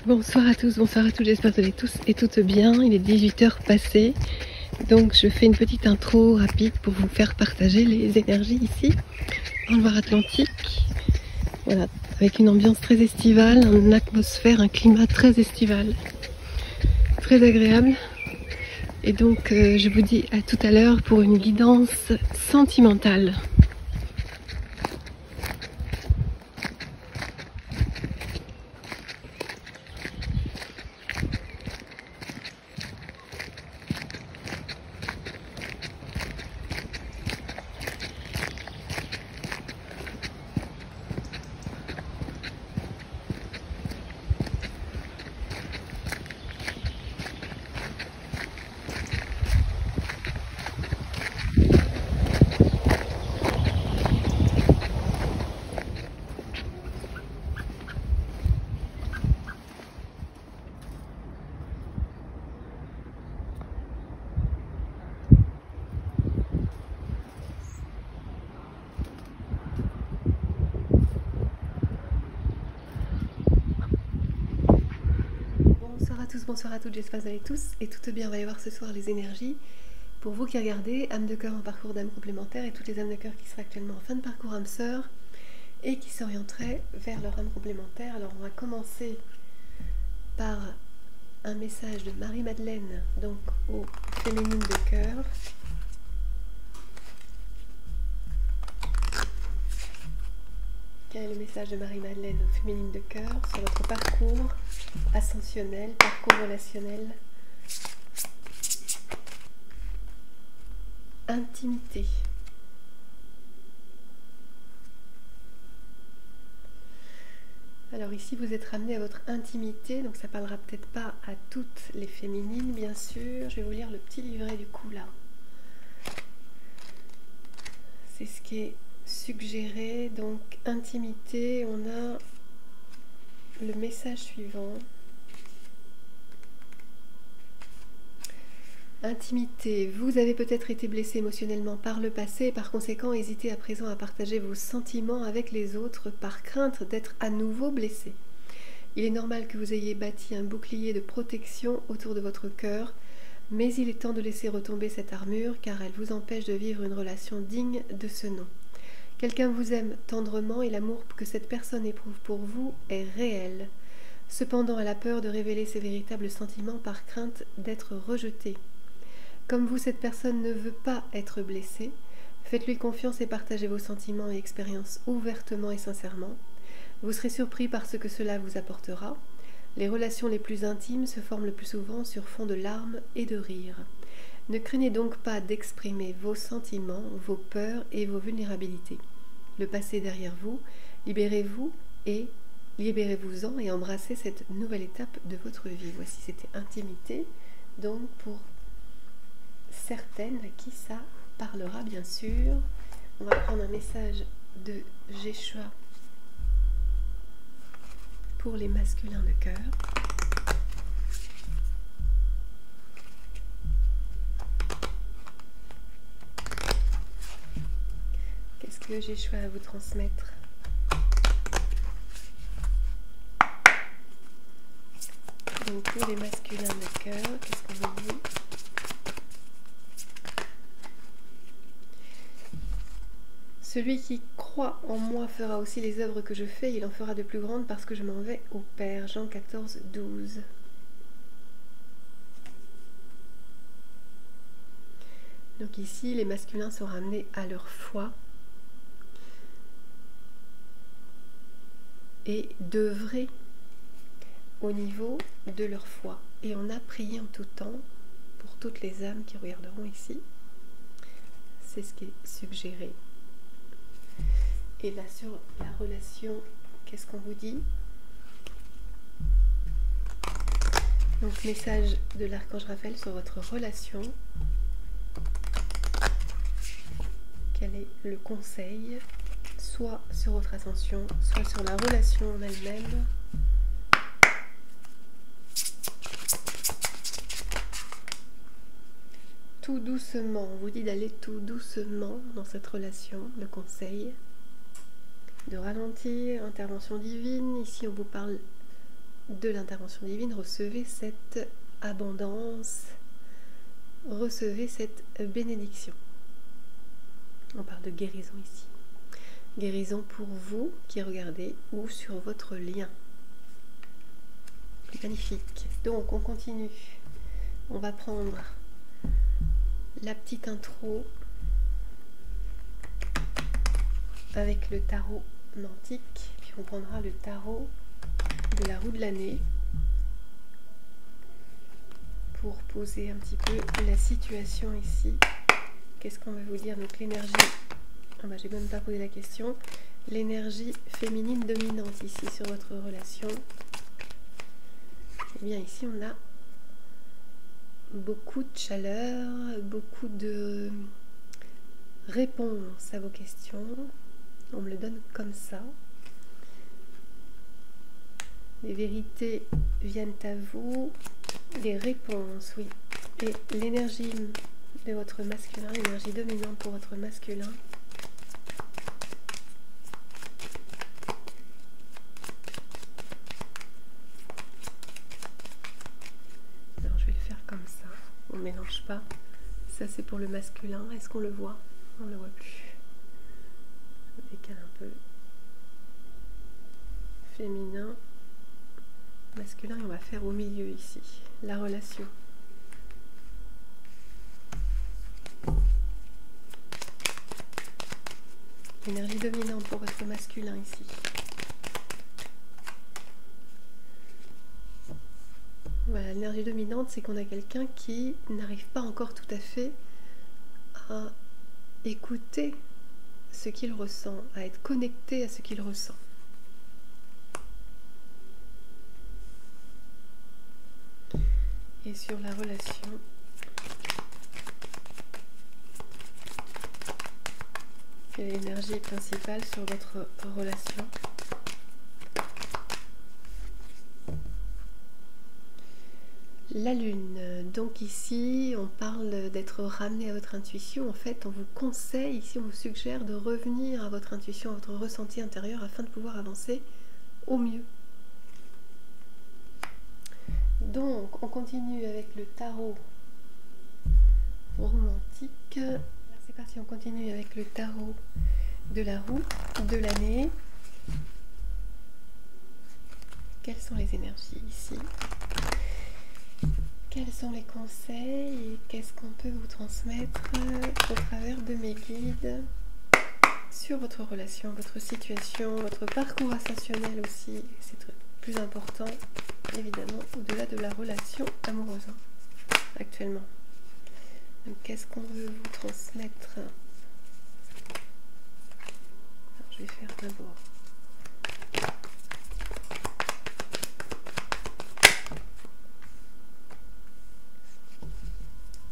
Bonsoir à tous, j'espère que vous allez tous et toutes bien. Il est 18h passé, donc je fais une petite intro rapide pour vous faire partager les énergies ici, en Loire-Atlantique. Voilà, avec une ambiance très estivale, une atmosphère, un climat très estival, très agréable. Et donc je vous dis à tout à l'heure pour une guidance sentimentale. Bonsoir à toutes, j'espère que vous allez tous et toutes bien. On va aller voir ce soir les énergies. Pour vous qui regardez, âme de cœur en parcours d'âme complémentaire et toutes les âmes de cœur qui seraient actuellement en fin de parcours âme sœur et qui s'orienteraient vers leur âme complémentaire. Alors on va commencer par un message de Marie-Madeleine, donc aux féminines de cœur. Quel est le message de Marie-Madeleine aux féminines de cœur sur votre parcours ascensionnel, parcours relationnel, intimité. Alors ici vous êtes ramené à votre intimité, donc ça parlera peut-être pas à toutes les féminines bien sûr. Je vais vous lire le petit livret du coup là. C'est ce qui est suggéré, donc intimité, on a le message suivant. Intimité, vous avez peut-être été blessé émotionnellement par le passé et par conséquent hésitez à présent à partager vos sentiments avec les autres par crainte d'être à nouveau blessé. Il est normal que vous ayez bâti un bouclier de protection autour de votre cœur, mais il est temps de laisser retomber cette armure car elle vous empêche de vivre une relation digne de ce nom. Quelqu'un vous aime tendrement et l'amour que cette personne éprouve pour vous est réel. Cependant, elle a peur de révéler ses véritables sentiments par crainte d'être rejetée. Comme vous, cette personne ne veut pas être blessée, faites-lui confiance et partagez vos sentiments et expériences ouvertement et sincèrement. Vous serez surpris par ce que cela vous apportera. Les relations les plus intimes se forment le plus souvent sur fond de larmes et de rires. Ne craignez donc pas d'exprimer vos sentiments, vos peurs et vos vulnérabilités. Le passé derrière vous, libérez-vous et libérez-vous-en et embrassez cette nouvelle étape de votre vie. Voici, c'était intimité, donc pour certaines à qui ça parlera bien sûr. On va prendre un message de Yeshua pour les masculins de cœur. Qu'est-ce que Yeshua a à vous transmettre? Donc pour les masculins de cœur, qu'est-ce qu'on vous dit? Celui qui croit en moi fera aussi les œuvres que je fais, il en fera de plus grandes parce que je m'en vais au Père. Jean 14, 12. Donc ici, les masculins sont ramenés à leur foi et d'œuvrer au niveau de leur foi. Et on a prié en tout temps pour toutes les âmes qui regarderont ici. C'est ce qui est suggéré. Et là sur la relation, qu'est-ce qu'on vous dit? Donc message de l'archange Raphaël sur votre relation. Quel est le conseil? Soit sur votre ascension, soit sur la relation en elle-même. Tout doucement, on vous dit d'aller tout doucement dans cette relation, le conseil. De ralentir, intervention divine. Ici on vous parle de l'intervention divine, recevez cette abondance, recevez cette bénédiction. On parle de guérison ici. Guérison pour vous qui regardez ou sur votre lien. Magnifique. Donc on continue. On va prendre la petite intro avec le tarot mantique, puis on prendra le tarot de la roue de l'année pour poser un petit peu la situation ici. Qu'est-ce qu'on va vous dire? Donc l'énergie, ah bah, j'ai même pas posé la question, l'énergie féminine dominante ici sur votre relation. Et bien ici on a beaucoup de chaleur, beaucoup de réponses à vos questions. On me le donne comme ça. Les vérités viennent à vous, les réponses, oui. Et l'énergie de votre masculin, l'énergie dominante pour votre masculin. Alors je vais le faire comme ça, on ne mélange pas. Ça c'est pour le masculin, est-ce qu'on le voit? On ne le voit plus. Je décale un peu. Féminin, masculin, et on va faire au milieu ici, la relation. Énergie dominante pour votre masculin ici. Voilà, l'énergie dominante, c'est qu'on a quelqu'un qui n'arrive pas encore tout à fait à écouter ce qu'il ressent, à être connecté à ce qu'il ressent. Et sur la relation, quelle est l'énergie principale sur votre relation? La lune, donc ici on parle d'être ramené à votre intuition. En fait on vous conseille, ici on vous suggère de revenir à votre intuition, à votre ressenti intérieur afin de pouvoir avancer au mieux. Donc on continue avec le tarot romantique. C'est parti, on continue avec le tarot de la roue de l'année. Quelles sont les énergies ici? Quels sont les conseils et qu'est-ce qu'on peut vous transmettre au travers de mes guides sur votre relation, votre situation, votre parcours ascensionnel aussi? C'est plus important, évidemment, au-delà de la relation amoureuse actuellement. Donc, qu'est-ce qu'on veut vous transmettre? Alors, je vais faire d'abord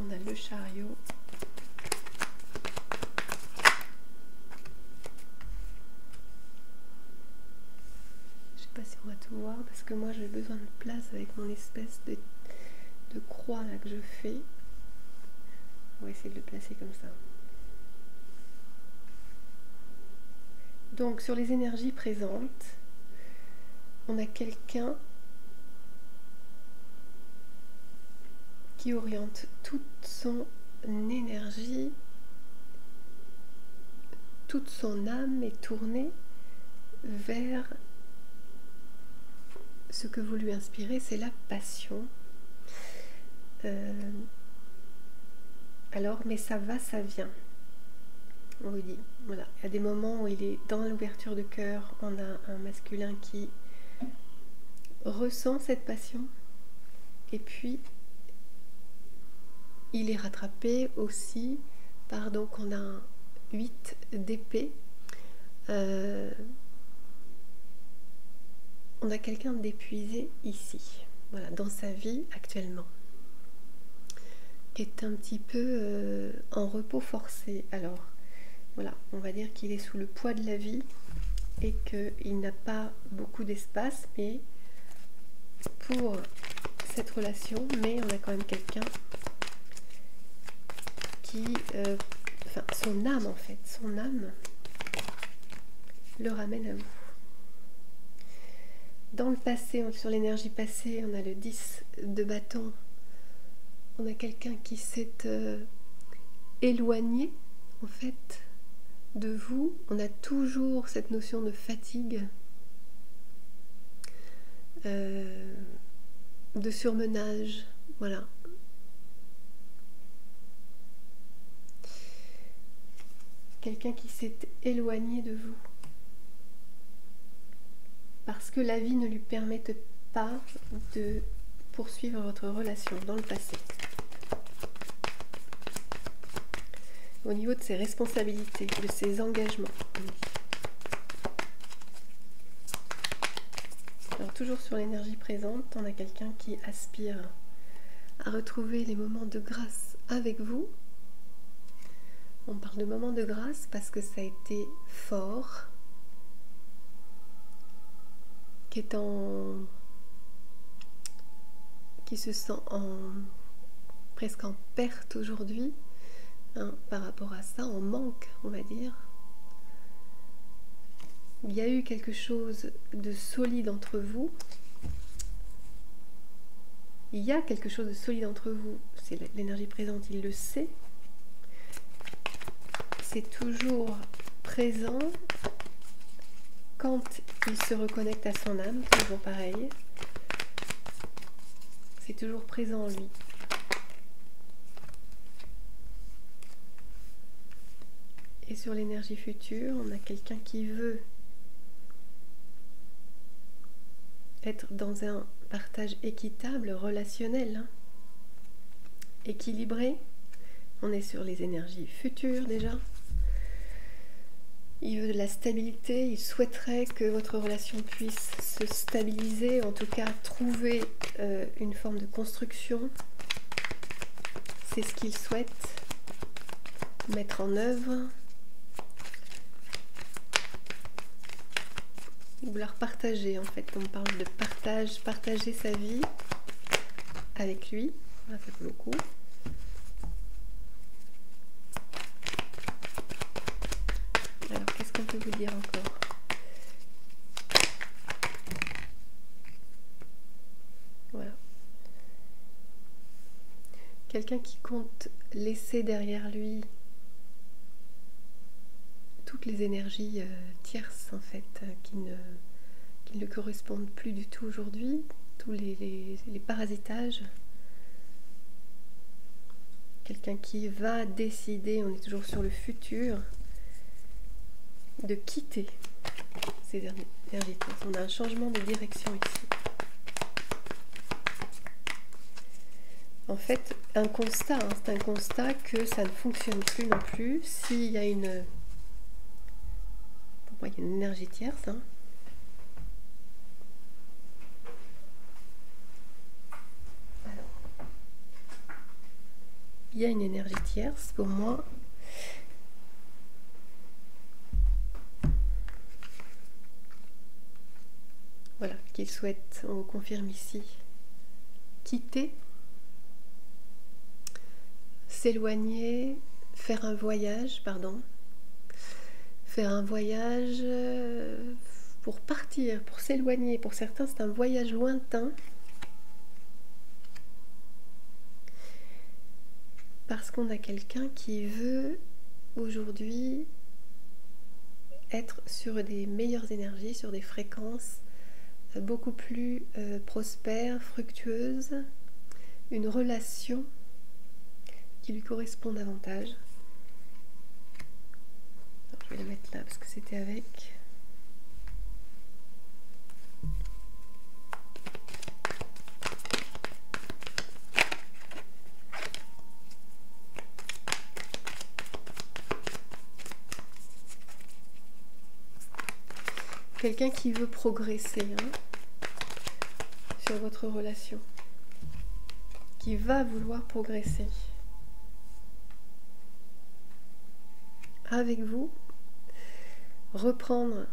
on a le chariot, je sais pas si on va tout voir parce que moi j'ai besoin de place avec mon espèce de croix là que je fais. On va essayer de le placer comme ça. Donc sur les énergies présentes, on a quelqu'un qui oriente toute son énergie, toute son âme est tournée vers ce que vous lui inspirez, c'est la passion. Alors, mais ça va, ça vient. On vous dit, voilà, il y a des moments où il est dans l'ouverture de cœur, on a un masculin qui ressent cette passion, et puis il est rattrapé aussi par, donc on a un 8 d'épée. On a quelqu'un d'épuisé ici, voilà, dans sa vie actuellement, qui est un petit peu en repos forcé. Alors, voilà, on va dire qu'il est sous le poids de la vie et qu'il n'a pas beaucoup d'espace, mais pour cette relation, mais on a quand même quelqu'un qui, enfin, son âme en fait, son âme le ramène à vous. Dans le passé, sur l'énergie passée, on a le 10 de bâton. On a quelqu'un qui s'est éloigné, en fait, de vous. On a toujours cette notion de fatigue, de surmenage, voilà. Quelqu'un qui s'est éloigné de vous. Parce que la vie ne lui permettait pas de poursuivre votre relation dans le passé. Au niveau de ses responsabilités, de ses engagements. Alors toujours sur l'énergie présente, on a quelqu'un qui aspire à retrouver les moments de grâce avec vous. On parle de moments de grâce parce que ça a été fort, qui se sent presque en perte aujourd'hui, hein, par rapport à ça, en manque, on va dire. Il y a eu quelque chose de solide entre vous. Il y a quelque chose de solide entre vous. C'est l'énergie présente, il le sait. C'est toujours présent quand il se reconnecte à son âme, toujours pareil. C'est toujours présent en lui. Et sur l'énergie future, on a quelqu'un qui veut être dans un partage équitable, relationnel, hein, équilibré. On est sur les énergies futures déjà. Il veut de la stabilité, il souhaiterait que votre relation puisse se stabiliser, en tout cas trouver une forme de construction. C'est ce qu'il souhaite mettre en œuvre. Vouloir partager, en fait, on parle de partage, partager sa vie avec lui, ça fait beaucoup. Alors, qu'est-ce qu'on peut vous dire encore? Voilà. Quelqu'un qui compte laisser derrière lui toutes les énergies tierces, en fait, qui ne correspondent plus du tout aujourd'hui, tous les parasitages. Quelqu'un qui va décider, on est toujours sur le futur, de quitter ces énergies. On a un changement de direction ici. En fait, un constat, hein, c'est un constat que ça ne fonctionne plus non plus. S'il y a une... Pour moi, il y a une énergie tierce. Hein. Alors, il y a une énergie tierce pour moi. Voilà, qu'il souhaite, on vous confirme ici, quitter, s'éloigner, faire un voyage, pour partir, pour s'éloigner. Pour certains, c'est un voyage lointain, parce qu'on a quelqu'un qui veut aujourd'hui être sur des meilleures énergies, sur des fréquences beaucoup plus prospère, fructueuse, une relation qui lui correspond davantage. Alors, je vais la mettre là parce que c'était avec. Quelqu'un qui veut progresser, hein, sur votre relation, qui va vouloir progresser avec vous, reprendre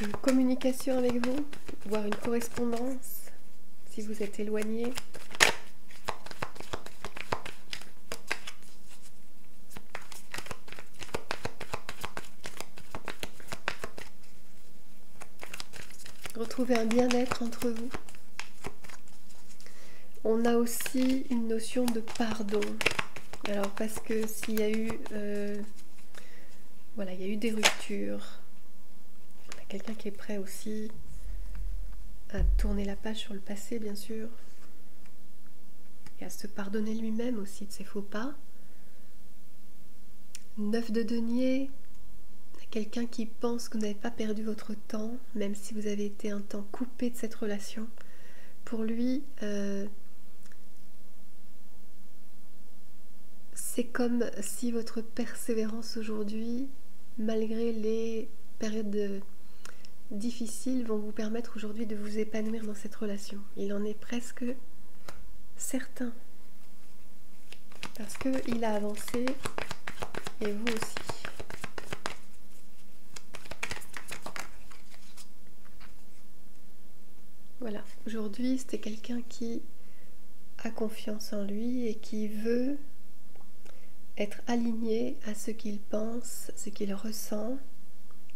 une communication avec vous, voire une correspondance si vous êtes éloigné. retrouver un bien-être entre vous. On a aussi une notion de pardon. Alors parce que s'il y a eu, voilà, il y a eu des ruptures, on a quelqu'un qui est prêt aussi à tourner la page sur le passé, bien sûr, et à se pardonner lui-même aussi de ses faux pas. 9 de denier, quelqu'un qui pense que vous n'avez pas perdu votre temps, même si vous avez été un temps coupé de cette relation. Pour lui, c'est comme si votre persévérance aujourd'hui, malgré les périodes difficiles, vont vous permettre aujourd'hui de vous épanouir dans cette relation. Il en est presque certain. Parce qu'il a avancé, et vous aussi. Voilà, aujourd'hui, c'était quelqu'un qui a confiance en lui et qui veut être aligné à ce qu'il pense, ce qu'il ressent.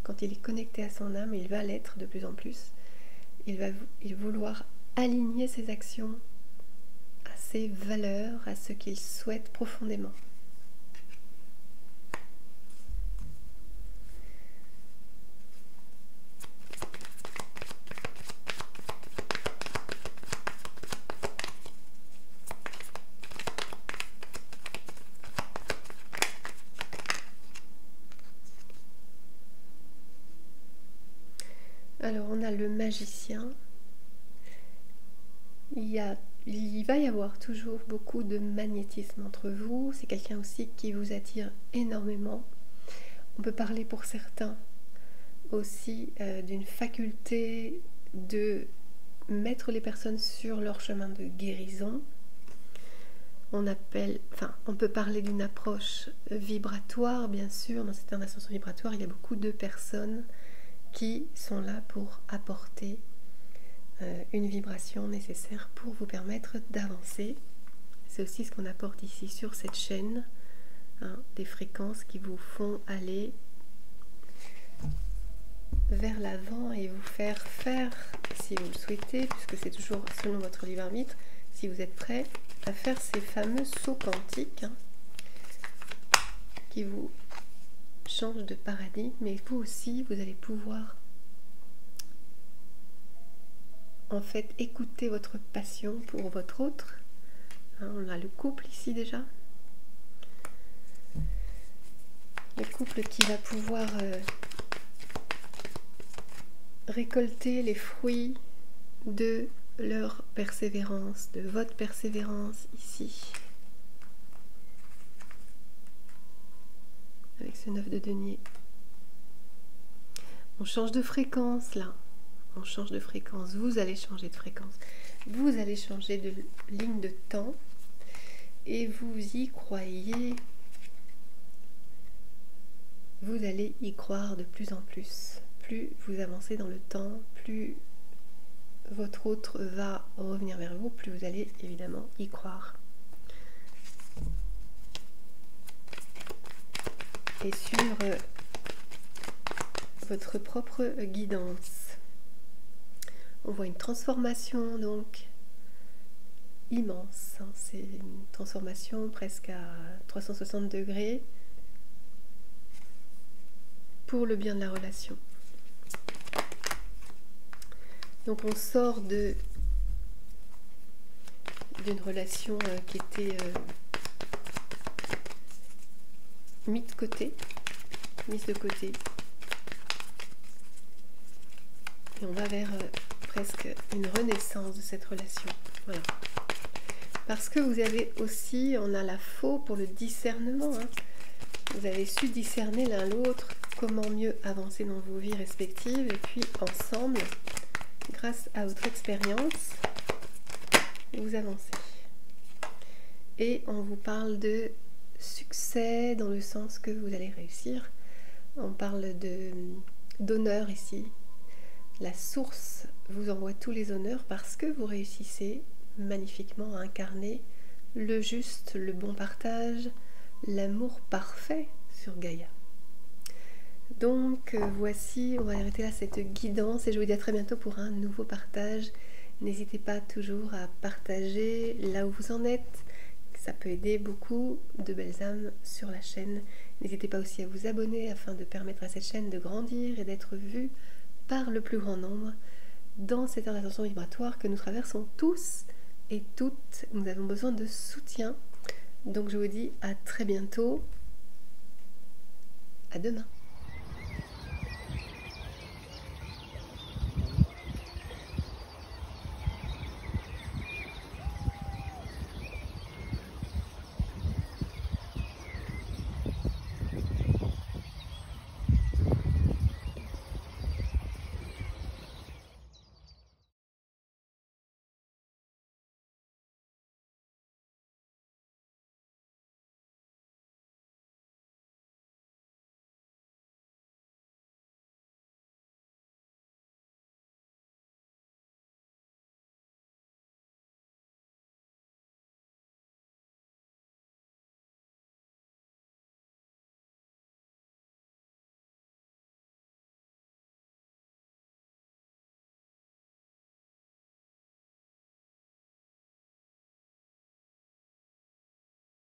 Quand il est connecté à son âme, il va l'être de plus en plus. Il va vouloir aligner ses actions à ses valeurs, à ce qu'il souhaite profondément. Alors on a le magicien. Il va y avoir toujours beaucoup de magnétisme entre vous. C'est quelqu'un aussi qui vous attire énormément. On peut parler pour certains aussi d'une faculté de mettre les personnes sur leur chemin de guérison. On peut parler d'une approche vibratoire, bien sûr. Dans cette ascension vibratoire, il y a beaucoup de personnes qui sont là pour apporter une vibration nécessaire pour vous permettre d'avancer. C'est aussi ce qu'on apporte ici sur cette chaîne, des fréquences qui vous font aller vers l'avant et vous faire faire, si vous le souhaitez, puisque c'est toujours selon votre libre arbitre, si vous êtes prêt à faire ces fameux sauts quantiques qui vous changent de paradigme, mais vous aussi, vous allez pouvoir en fait écouter votre passion pour votre autre. On a le couple ici déjà. Le couple qui va pouvoir récolter les fruits de leur persévérance, de votre persévérance ici. Avec ce 9 de denier. On change de fréquence là. On change de fréquence. Vous allez changer de fréquence. Vous allez changer de ligne de temps. Et vous y croyez. Vous allez y croire de plus en plus. Plus vous avancez dans le temps, plus votre autre va revenir vers vous, plus vous allez évidemment y croire. Et sur votre propre guidance. On voit une transformation donc immense. C'est une transformation presque à 360 degrés pour le bien de la relation. Donc on sort d'une relation qui était mise de côté. Et on va vers presque une renaissance de cette relation. Voilà. Parce que vous avez aussi, on a la faux pour le discernement. Vous avez su discerner l'un l'autre, comment mieux avancer dans vos vies respectives. Et puis ensemble, grâce à votre expérience, vous avancez. Et on vous parle de succès dans le sens que vous allez réussir. On parle d'honneur ici. La source vous envoie tous les honneurs parce que vous réussissez magnifiquement à incarner le juste, le bon partage, l'amour parfait sur Gaïa. Donc voici, on va arrêter là cette guidance et je vous dis à très bientôt pour un nouveau partage. N'hésitez pas toujours à partager là où vous en êtes, ça peut aider beaucoup de belles âmes sur la chaîne. N'hésitez pas aussi à vous abonner afin de permettre à cette chaîne de grandir et d'être vue par le plus grand nombre dans cette ascension vibratoire que nous traversons tous et toutes. Nous avons besoin de soutien. Donc je vous dis à très bientôt. À demain.